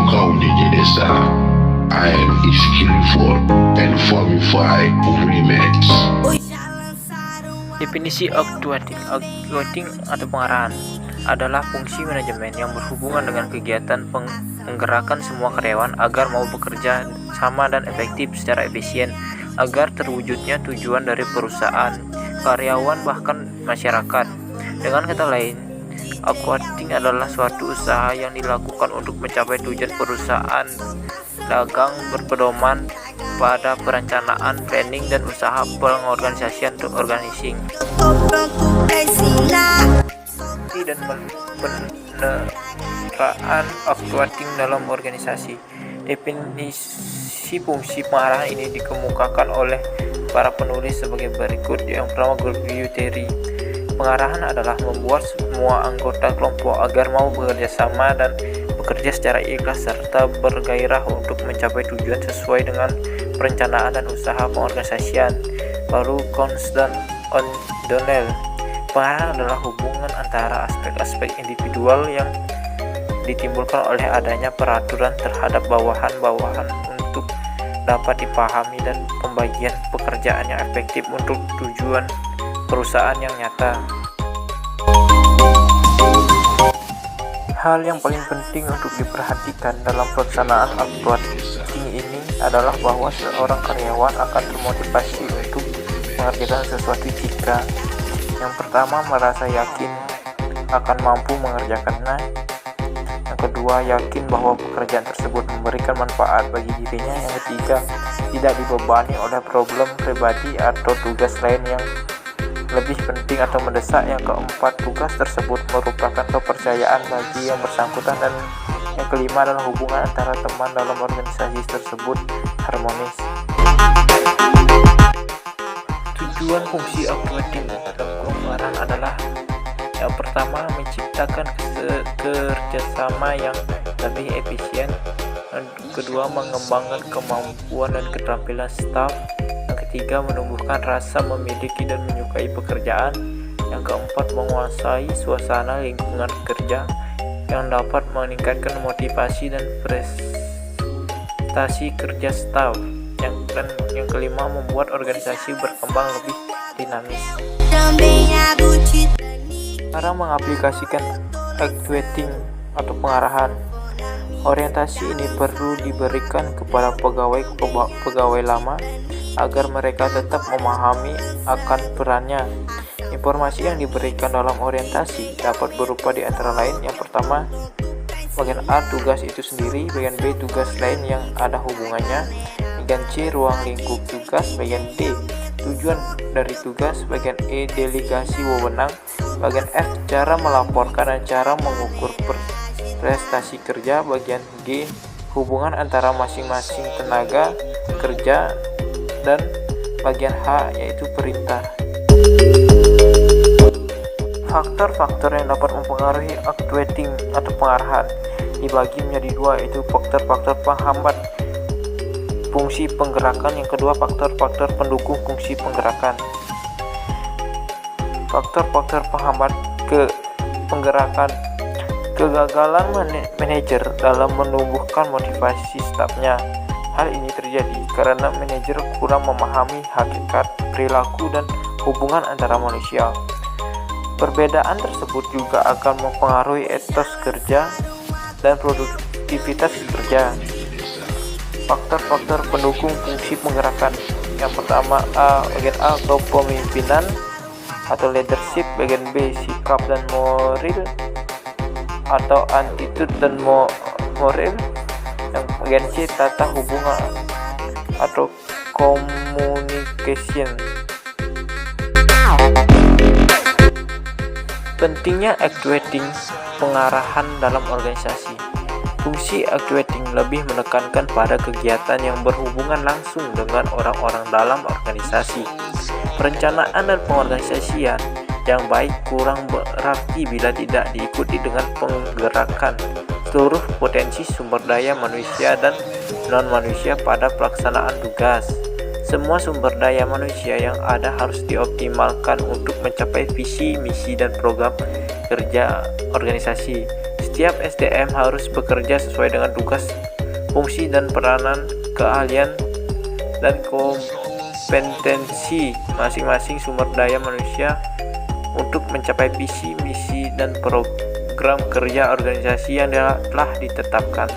kau di desa. I am skillful and formify remix. Definisi actuating atau pengarahan adalah fungsi manajemen yang berhubungan dengan kegiatan penggerakan semua karyawan agar mau bekerja sama dan efektif secara efisien agar terwujudnya tujuan dari perusahaan, karyawan, bahkan masyarakat. Dengan kata lain, actuating adalah suatu usaha yang dilakukan untuk mencapai tujuan perusahaan dagang berpedoman pada perencanaan, planning, dan usaha pengorganisasian atau organizing dan peneraan actuating dalam organisasi. Definisi fungsi pengarahan ini dikemukakan oleh para penulis sebagai berikut. Yang pertama, group view theory. Pengarahan adalah membuat semua anggota kelompok agar mau bekerja sama dan bekerja secara ikhlas serta bergairah untuk mencapai tujuan sesuai dengan perencanaan dan usaha pengorganisasian. Baru Constant O'Donnell. Pengarahan adalah hubungan antara aspek-aspek individual yang ditimbulkan oleh adanya peraturan terhadap bawahan-bawahan untuk dapat dipahami dan pembagian pekerjaan yang efektif untuk tujuan perusahaan yang nyata. Hal yang paling penting untuk diperhatikan dalam pelaksanaan actuating ini adalah bahwa seorang karyawan akan termotivasi untuk mengerjakan sesuatu jika yang pertama merasa yakin akan mampu mengerjakannya, yang kedua yakin bahwa pekerjaan tersebut memberikan manfaat bagi dirinya, yang ketiga tidak dibebani oleh problem pribadi atau tugas lain yang lebih penting atau mendesak, yang keempat tugas tersebut merupakan kepercayaan bagi yang bersangkutan, dan yang kelima adalah hubungan antara teman dalam organisasi tersebut harmonis. Tujuan fungsi actuating dalam pengarahan adalah yang pertama menciptakan kerjasama yang lebih efisien, yang kedua mengembangkan kemampuan dan keterampilan staf, yang ketiga menumbuhkan rasa memiliki dan menyukai pekerjaan, yang keempat menguasai suasana lingkungan kerja yang dapat meningkatkan motivasi dan prestasi kerja staf, yang kelima membuat organisasi berkembang lebih dinamis. Cara mengaplikasikan actuating atau pengarahan. Orientasi ini perlu diberikan kepada pegawai lama agar mereka tetap memahami akan perannya. Informasi yang diberikan dalam orientasi dapat berupa di antara lain, yang pertama, bagian A tugas itu sendiri, bagian B tugas lain yang ada hubungannya, bagian C ruang lingkup tugas, bagian D tujuan dari tugas, bagian E delegasi wewenang, bagian F cara melaporkan dan cara mengukur prestasi kerja, bagian G hubungan antara masing-masing tenaga kerja, dan bagian H yaitu perintah. Faktor-faktor yang dapat mempengaruhi actuating atau pengarahan dibagi menjadi dua, yaitu faktor-faktor penghambat fungsi penggerakan, yang kedua faktor-faktor pendukung fungsi penggerakan. Faktor-faktor penghambat penggerakan. Kegagalan manajer dalam menumbuhkan motivasi stafnya. Hal ini terjadi karena manajer kurang memahami hakikat, perilaku, dan hubungan antara manusia. Perbedaan tersebut juga akan mempengaruhi etos kerja dan produktivitas kerja. Faktor-faktor pendukung fungsi penggerakan. Yang pertama bagian A kepemimpinan atau leadership, bagian B sikap dan moral atau attitude dan moral, yang bagian C tata hubungan atau communication. Pentingnya actuating pengarahan dalam organisasi. Fungsi actuating lebih menekankan pada kegiatan yang berhubungan langsung dengan orang-orang dalam organisasi. Perencanaan dan pengorganisasian yang baik kurang berarti bila tidak diikuti dengan penggerakan seluruh potensi sumber daya manusia dan non-manusia pada pelaksanaan tugas. Semua sumber daya manusia yang ada harus dioptimalkan untuk mencapai visi, misi, dan program kerja organisasi. Setiap SDM harus bekerja sesuai dengan tugas, fungsi, dan peranan, keahlian, dan kompetensi masing-masing sumber daya manusia untuk mencapai visi, misi, dan program kerja organisasi yang telah ditetapkan.